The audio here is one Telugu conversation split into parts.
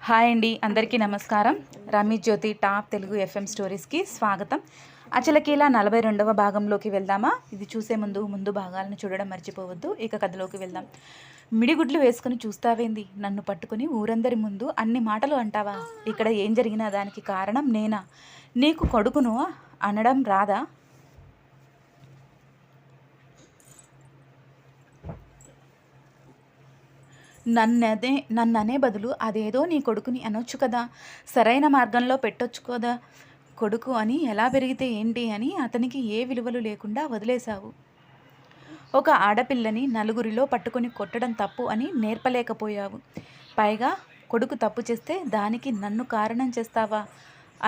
హాయ్ అండి, అందరికీ నమస్కారం. రమేష్ జ్యోతి టాప్ తెలుగు ఎఫ్ఎం స్టోరీస్కి స్వాగతం. అచలకీల 42వ భాగంలోకి వెళ్దామా? ఇది చూసే ముందు భాగాలను చూడడం మర్చిపోవద్దు. ఇక కథలోకి వెళ్దాం. మిడిగుడ్లు వేసుకుని చూస్తావేంది? నన్ను పట్టుకుని ఊరందరి ముందు అన్ని మాటలు అంటావా? ఇక్కడ ఏం జరిగినా దానికి కారణం నేనా? నీకు కొడుకును అనడం రాదా? నన్ననే బదులు అదేదో నీ కొడుకుని అనొచ్చు కదా, సరైన మార్గంలో పెట్టొచ్చు కదా. కొడుకు అని ఎలా పెరిగితే ఏంటి అని అతనికి ఏ విలువలు లేకుండా వదిలేశావు. ఒక ఆడపిల్లని నలుగురిలో పట్టుకొని కొట్టడం తప్పు అని నేర్పలేకపోయావు. పైగా కొడుకు తప్పు చేస్తే దానికి నన్ను కారణం చేస్తావా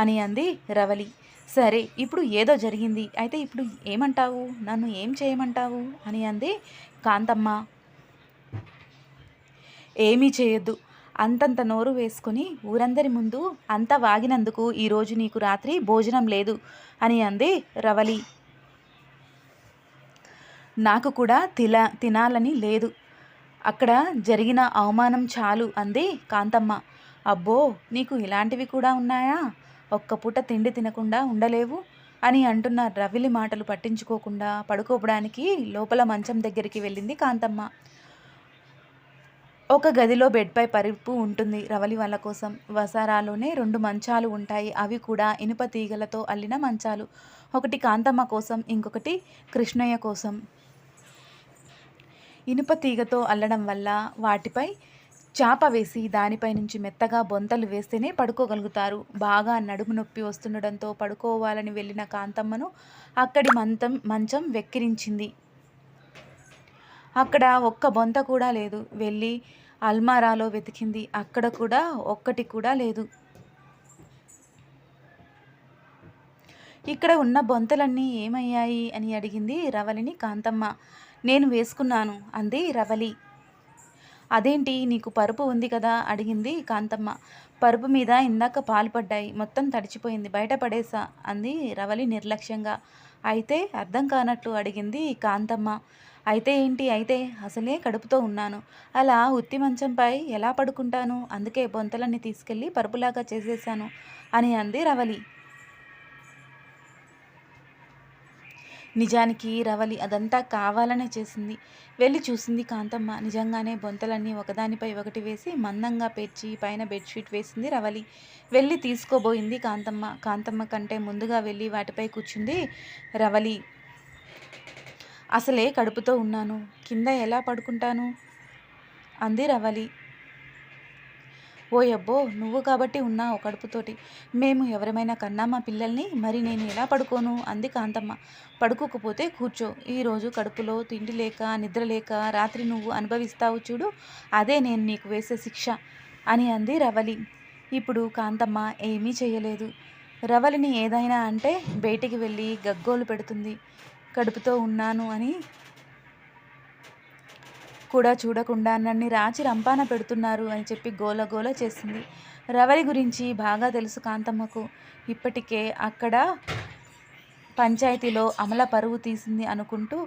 అని అంది రవలి. సరే, ఇప్పుడు ఏదో జరిగింది, అయితే ఇప్పుడు ఏమంటావు? నన్ను ఏం చేయమంటావు అని అంది కాంతమ్మ. ఏమీ చేయొద్దు. అంతంత నోరు వేసుకుని ఊరందరి ముందు అంత వాగినందుకు ఈరోజు నీకు రాత్రి భోజనం లేదు అని అంది రవలి. నాకు కూడా తినాలని లేదు. అక్కడ జరిగిన అవమానం చాలు అంది కాంతమ్మ. అబ్బో, నీకు ఇలాంటివి కూడా ఉన్నాయా? ఒక్క పూట తిండి తినకుండా ఉండలేవు అని అంటున్న రవిలి మాటలు పట్టించుకోకుండా పడుకోవడానికి లోపల మంచం దగ్గరికి వెళ్ళింది కాంతమ్మ. ఒక గదిలో బెడ్పై పరుపు ఉంటుంది రవలి వాళ్ళ కోసం. వసారాలోనే 2 మంచాలు ఉంటాయి. అవి కూడా ఇనుప తీగలతో అల్లిన మంచాలు. ఒకటి కాంతమ్మ కోసం, ఇంకొకటి కృష్ణయ్య కోసం. ఇనుప తీగతో అల్లడం వల్ల వాటిపై చాప వేసి దానిపై నుంచి మెత్తగా బొంతలు వేస్తేనే పడుకోగలుగుతారు. బాగా నడుము నొప్పి వస్తుండడంతో పడుకోవాలని వెళ్ళిన కాంతమ్మను అక్కడి మంచం వెక్కిరించింది. అక్కడ ఒక్క బొంత కూడా లేదు. వెళ్ళి అల్మారాలో వెతికింది. అక్కడ కూడా ఒక్కటి కూడా లేదు. ఇక్కడ ఉన్న బొంతలన్నీ ఏమయ్యాయి అని అడిగింది రవలిని కాంతమ్మ. నేను వేసుకున్నాను అంది రవలి. అదేంటి, నీకు పరుపు ఉంది కదా అడిగింది కాంతమ్మ. పరుపు మీద ఇందాక పాలు పడ్డాయి, మొత్తం తడిచిపోయింది, బయట పడేసా అంది రవలి నిర్లక్ష్యంగా. అయితే అర్థం కానట్టు అడిగింది కాంతమ్మ. అయితే ఏంటి? అయితే అసలే కడుపుతో ఉన్నాను, అలా ఉత్తి మంచంపై ఎలా పడుకుంటాను? అందుకే బొంతలన్నీ తీసుకెళ్ళి పరుపులాగా చేసేసాను అని అంది రవలి. నిజానికి రవలి అదంతా కావాలనే చేసింది. వెళ్ళి చూసింది కాంతమ్మ. నిజంగానే బొంతలన్నీ ఒకదానిపై ఒకటి వేసి మందంగా పేర్చి పైన బెడ్షీట్ వేసింది రవలి. వెళ్ళి తీసుకోబోయింది కాంతమ్మ. కాంతమ్మ కంటే ముందుగా వెళ్ళి వాటిపై కూర్చుంది రవలి. అసలే కడుపుతో ఉన్నాను, కింద ఎలా పడుకుంటాను అంది రవలి. ఓయబ్బో, నువ్వు కాబట్టి ఉన్నావు కడుపుతోటి, మేము ఎవరమైనా కన్నామా పిల్లల్ని? మరి నేను ఎలా పడుకోను అంది కాంతమ్మ. పడుకోకపోతే కూర్చో. ఈరోజు కడుపులో తిండి లేక నిద్ర లేక రాత్రి నువ్వు అనుభవిస్తావు చూడు, అదే నేను నీకు వేసే శిక్ష అని అంది రవలి. ఇప్పుడు కాంతమ్మ ఏమీ చేయలేదు. రవలిని ఏదైనా అంటే బయటికి వెళ్ళి గగ్గోలు పెడుతుంది. కడుపుతో ఉన్నాను అని కూడా చూడకుండా నన్ను రాచి రంపాన పెడుతున్నారు అని చెప్పి గోలగోల చేసింది. రవలి గురించి బాగా తెలుసు కాంతమ్మకు. ఇప్పటికే అక్కడ పంచాయతీలో అమల పరువు తీసింది అనుకుంటూ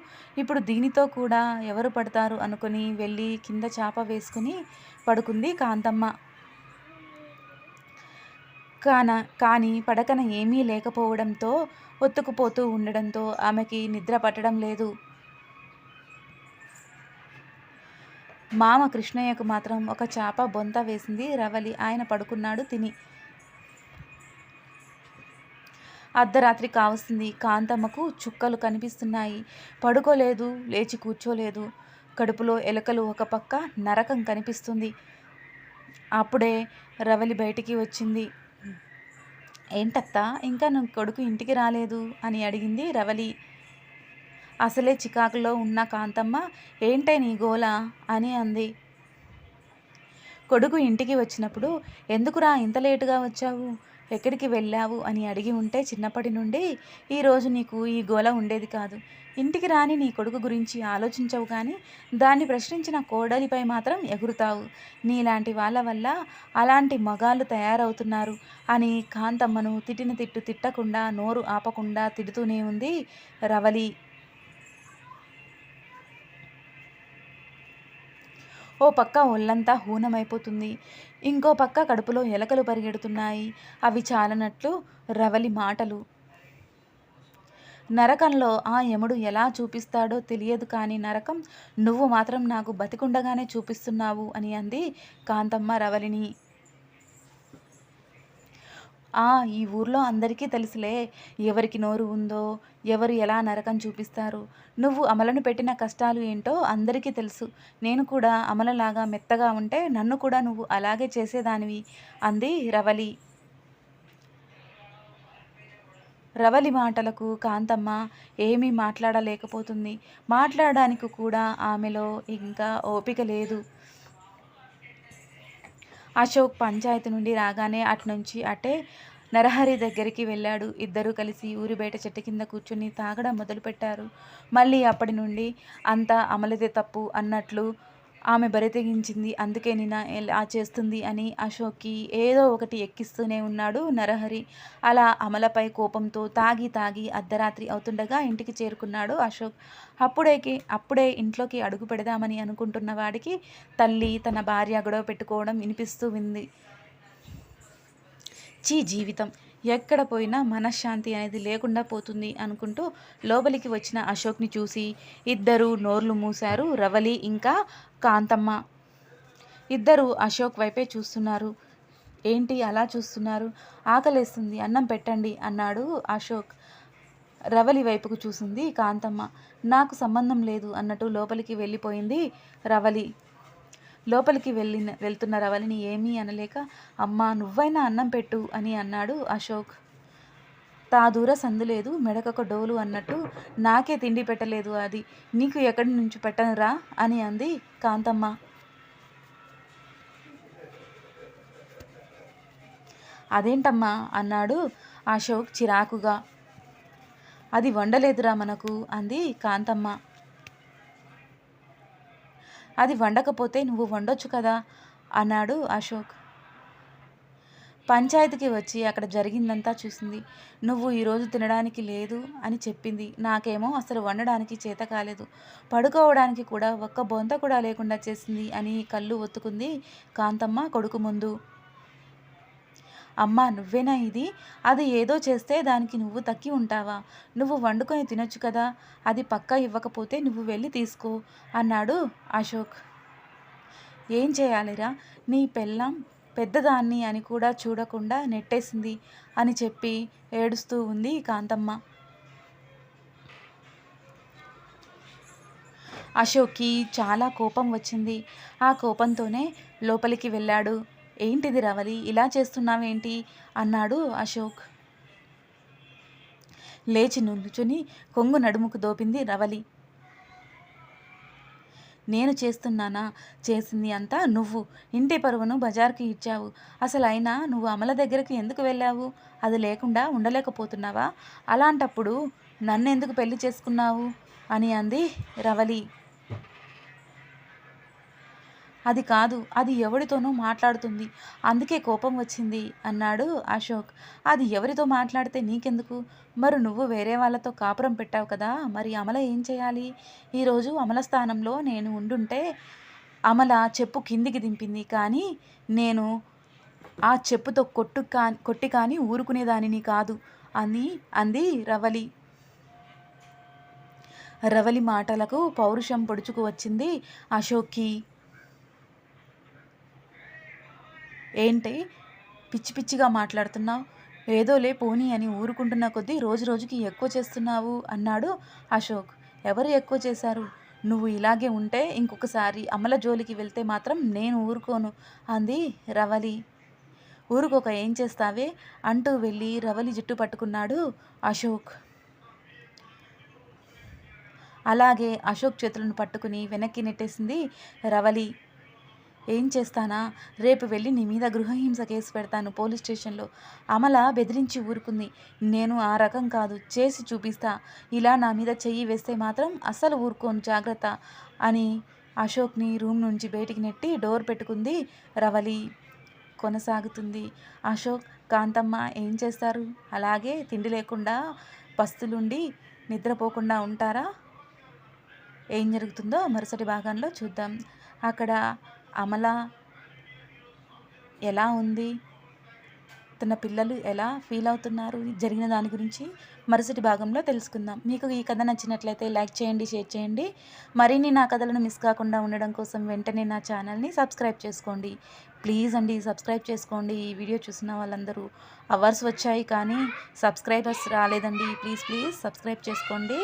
ఇప్పుడు దీనితో కూడా ఎవరు పడతారు అనుకుని వెళ్ళి కింద చాప వేసుకుని పడుకుంది కాంతమ్మ. కానీ పడకన ఏమీ లేకపోవడంతో ఒత్తుకుపోతూ ఉండడంతో ఆమెకి నిద్ర పట్టడం లేదు. మామ కృష్ణయ్యకు మాత్రం ఒక చాప బొంత వేసింది రవలి. ఆయన పడుకున్నాడు తిని. అర్ధరాత్రి కావస్తుంది. కాంతమ్మకు చుక్కలు కనిపిస్తున్నాయి. పడుకోలేదు, లేచి కూర్చోలేదు. కడుపులో ఎలుకలు ఒక పక్క, నరకం కనిపిస్తుంది. అప్పుడే రవలి బయటికి వచ్చింది. ఏంటత్తా, ఇంకా నువ్వు కొడుకు ఇంటికి రాలేదు అని అడిగింది రవలి. అసలే చికాకులో ఉన్న కాంతమ్మ ఏంటే నీ గోల అని అంది. కొడుకు ఇంటికి వచ్చినప్పుడు ఎందుకురా ఇంత లేటుగా వచ్చావు, ఎక్కడికి వెళ్ళావు అని అడిగి ఉంటే చిన్నప్పటి నుండి ఈరోజు నీకు ఈ గోల ఉండేది కాదు. ఇంటికి రాని నీ కొడుకు గురించి ఆలోచించవు, కానీ దాన్ని ప్రశ్నించిన కోడలిపై మాత్రం ఎగురుతావు. నీలాంటి వాళ్ళ వల్ల అలాంటి మగాళ్ళు తయారవుతున్నారు అని కాంతమ్మను తిట్టిన తిట్టు తిట్టకుండా నోరు ఆపకుండా తిడుతూనే ఉంది రవలి. ఓ పక్క ఒళ్ళంతా హూనమైపోతుంది. ఇంకో పక్క కడుపులో ఎలకలు పరిగెడుతున్నాయి. అవి చాలనట్లు రవలి మాటలు. నరకంలో ఆ యముడు ఎలా చూపిస్తాడో తెలియదు కానీ నరకం నువ్వు మాత్రం నాకు బతికుండగానే చూపిస్తున్నావు అని అంది కాంతమ్మ రవలిని. ఈ ఊర్లో అందరికీ తెలుసులే, ఎవరికి నోరు ఉందో, ఎవరు ఎలా నరకం చూపిస్తారు. నువ్వు అమలను పెట్టిన కష్టాలు ఏంటో అందరికీ తెలుసు. నేను కూడా అమలలాగా మెత్తగా ఉంటే నన్ను కూడా నువ్వు అలాగే చేసేదానివి అంది రవలి. రవలి మాటలకు కాంతమ్మ ఏమీ మాట్లాడలేకపోతుంది. మాట్లాడడానికి కూడా ఆమెలో ఇంకా ఓపిక లేదు. అశోక్ పంచాయతీ నుండి రాగానే అట్నుంచి అటే నరహరి దగ్గరికి వెళ్ళాడు. ఇద్దరూ కలిసి ఊరి బయట చెట్టు కింద కూర్చుని తాగడం మొదలుపెట్టారు. మళ్ళీ అప్పటి నుండి అంతా అమలదే తప్పు అన్నట్లు ఆమె బరితెగించింది. అందుకే నిన్న ఇలా చేస్తుంది అని అశోక్కి ఏదో ఒకటి ఎక్కిస్తూనే ఉన్నాడు నరహరి. అలా అమలపై కోపంతో తాగి తాగి అర్ధరాత్రి అవుతుండగా ఇంటికి చేరుకున్నాడు అశోక్. అప్పుడే ఇంట్లోకి అడుగు పెడదామని అనుకుంటున్న వాడికి తల్లి తన భార్య గొడవ పెట్టుకోవడం వినిపిస్తూ ఉంది. జీవితం ఎక్కడ పోయినా మనశ్శాంతి అనేది లేకుండా పోతుంది అనుకుంటూ లోపలికి వచ్చిన అశోక్ని చూసి ఇద్దరూ నోర్లు మూశారు రవలి ఇంకా కాంతమ్మ. ఇద్దరూ అశోక్ వైపే చూస్తున్నారు. ఏంటి అలా చూస్తున్నారు? ఆకలేస్తుంది, అన్నం పెట్టండి అన్నాడు అశోక్. రవలి వైపుకు చూసింది కాంతమ్మ. నాకు సంబంధం లేదు అన్నట్టు లోపలికి వెళ్ళిపోయింది రవలి. లోపలికి వెళ్తున్న రవలిని ఏమీ అనలేక అమ్మా నువ్వైనా అన్నం పెట్టు అని అన్నాడు అశోక్. దూర సందులేదు మెడకొక డోలు అన్నట్టు నాకే తిండి పెట్టలేదు, అది నీకు ఎక్కడి నుంచి పెట్టనురా అని అంది కాంతమ్మ. అదేంటమ్మా అన్నాడు అశోక్ చిరాకుగా. అది వండలేదురా మనకు అంది కాంతమ్మ. అది వండకపోతే నువ్వు వండొచ్చు కదా అన్నాడు అశోక్. పంచాయతీకి వచ్చి అక్కడ జరిగిందంతా చూసింది. నువ్వు ఈరోజు తినడానికి లేదు అని చెప్పింది. నాకేమో అసలు వండడానికి చేత కాలేదు, పడుకోవడానికి కూడా ఒక్క బొంత కూడా లేకుండా చేసింది అని కళ్ళు ఒత్తుకుంది కాంతమ్మ కొడుకు ముందు. అమ్మా నువ్వేనా ఇది? అది ఏదో చేస్తే దానికి నువ్వు తక్కి ఉంటావా? నువ్వు వండుకొని తినొచ్చు కదా, అది పక్కా ఇవ్వకపోతే నువ్వు వెళ్ళి తీసుకో అన్నాడు అశోక్. ఏం చేయాలిరా, నీ పెళ్ళాం పెద్దదాన్ని అని కూడా చూడకుండా నెట్టేసింది అని చెప్పి ఏడుస్తూ ఉంది కాంతమ్మ. అశోక్కి చాలా కోపం వచ్చింది. ఆ కోపంతోనే లోపలికి వెళ్ళాడు. ఏంటిది రవలి, ఇలా చేస్తున్నావేంటి అన్నాడు అశోక్. లేచి నిల్చుని కొంగు నడుముకు దోపింది రవలి. నేను చేస్తున్నానా? చేసింది అంతా నువ్వు. ఇంటి పరువును బజార్కి ఇచ్చావు. అసలు అయినా నువ్వు అమల దగ్గరికి ఎందుకు వెళ్ళావు? అది లేకుండా ఉండలేకపోతున్నావా? అలాంటప్పుడు నన్నెందుకు పెళ్లి చేసుకున్నావు అని అంది రవలి. అది కాదు, అది ఎవరితోనో మాట్లాడుతుంది, అందుకే కోపం వచ్చింది అన్నాడు అశోక్. అది ఎవరితో మాట్లాడితే నీకెందుకు? మరి నువ్వు వేరే వాళ్ళతో కాపురం పెట్టావు కదా, మరి అమల ఏం చేయాలి? ఈరోజు అమల స్థానంలో నేను ఉండుంటే అమల చెప్పు కిందికి దింపింది కానీ నేను ఆ చెప్పుతో కొట్టి కానీ ఊరుకునేదానిని కాదు అని అంది రవలి. రవలి మాటలకు పౌరుషం పొడుచుకు వచ్చింది అశోక్కి. ఏంటి పిచ్చి పిచ్చిగా మాట్లాడుతున్నావు? ఏదోలే పోనీ అని ఊరుకుంటున్న కొద్దీ రోజు రోజుకి ఎక్కువ చేస్తున్నావు అన్నాడు అశోక్. ఎవరు ఎక్కువ చేశారు? నువ్వు ఇలాగే ఉంటే ఇంకొకసారి అమల జోలికి వెళ్తే మాత్రం నేను ఊరుకోను అంది రవలి. ఊరుకోక ఏం చేస్తావే అంటూ వెళ్ళి రవలి జుట్టు పట్టుకున్నాడు అశోక్. అలాగే అశోక్ చేతులను పట్టుకుని వెనక్కి నెట్టేసింది రవలి. ఏం చేస్తానా, రేపు వెళ్ళి నీ మీద గృహహింస కేసు పెడతాను పోలీస్ స్టేషన్లో. అమల బెదిరించి ఊరుకుంది, నేను ఆ రకం కాదు, చేసి చూపిస్తా. ఇలా నా మీద చెయ్యి వేస్తే మాత్రం అస్సలు ఊరుకోను, జాగ్రత్త అని అశోక్ని రూమ్ నుంచి బయటికి నెట్టి డోర్ పెట్టుకుంది రవలి. కొనసాగుతుంది. అశోక్ కాంతమ్మ ఏం చేస్తారు? అలాగే తిండి లేకుండా పస్తులుండి నిద్రపోకుండా ఉంటారా? ఏం జరుగుతుందో మరుసటి భాగంలో చూద్దాం. అక్కడ అమల ఎలా ఉంది, తన పిల్లలు ఎలా ఫీల్ అవుతున్నారు, జరిగిన దాని గురించి మరుసటి భాగంలో తెలుసుకుందాం. మీకు ఈ కథ నచ్చినట్లయితే లైక్ చేయండి, షేర్ చేయండి. మరిన్ని నా కథలను మిస్ కాకుండా ఉండడం కోసం వెంటనే నా ఛానల్ని సబ్స్క్రైబ్ చేసుకోండి. ప్లీజ్ అండి, సబ్స్క్రైబ్ చేసుకోండి. ఈ వీడియో చూసిన వాళ్ళందరూ అవర్స్ వచ్చాయి కానీ సబ్స్క్రైబర్స్ రాలేదండి. ప్లీజ్ సబ్స్క్రైబ్ చేసుకోండి.